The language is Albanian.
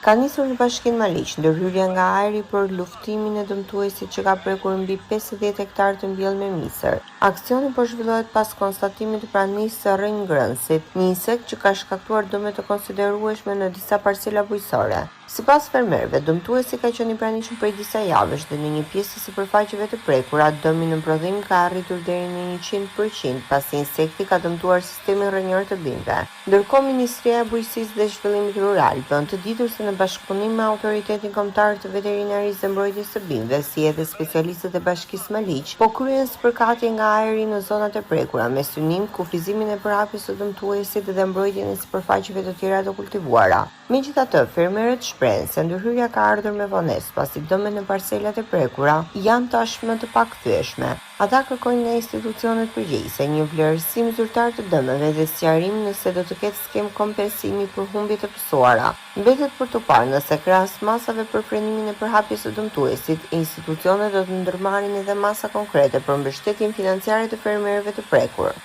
Ka nisur në Bashkinë Maliq ndërhyrja nga ajri për luftimin e dëmtuesit që ka prekur mbi 50 hektar të mbjellë me misër. Aksioni po zhvillohet pas konstatimit të pranisë së rrënjgrënësit, një insekt që ka shkaktuar dëme të konsiderueshme në disa parcela bujqësore. Sipas fermerëve, dëmtuesi ka qenë i pranishëm prej disa javësh dhe në një pjesë të sipërfaqeve të prekura, dëmi në prodhim ka arritur deri në 100%, pasi insekti ka dëmtuar sistemin rrënjor të bimëve. Ndërkohë, Ministria e Bujqësisë dhe Zhvillimit Rural bën të ditur se në bashkëpunim me Autoritetin Kombëtar të Veterinarisë dhe Mbrojtjes së Bimëve, si edhe specialistët e Bashkisë Maliq, po kryen spërkatje nga ajri në zonat e prekura me synim kufizimin e përhapjes së dëmtuesit dhe mbrojtjen e sipërfaqeve të tjera të kultivuara. Megjithatë, fermerët shprehen se ndërhyrja ka ardhur me vonesë, pasi dëmet në parcelat e prekura janë tashmë të pakthyeshme. Ata kërkojnë nga institucionet përgjegjëse një vlerësim zyrtar të dëmeve dhe sqarim nëse do të ketë skemë kompensimi për humbjet e pësuara. Mbetet për të parë nëse krahas masave për frenimin e përhapjes së dëmtuesit, institucionet do të ndërmarrin edhe masa konkrete për mbështetjen financiare të fermerëve të prekur.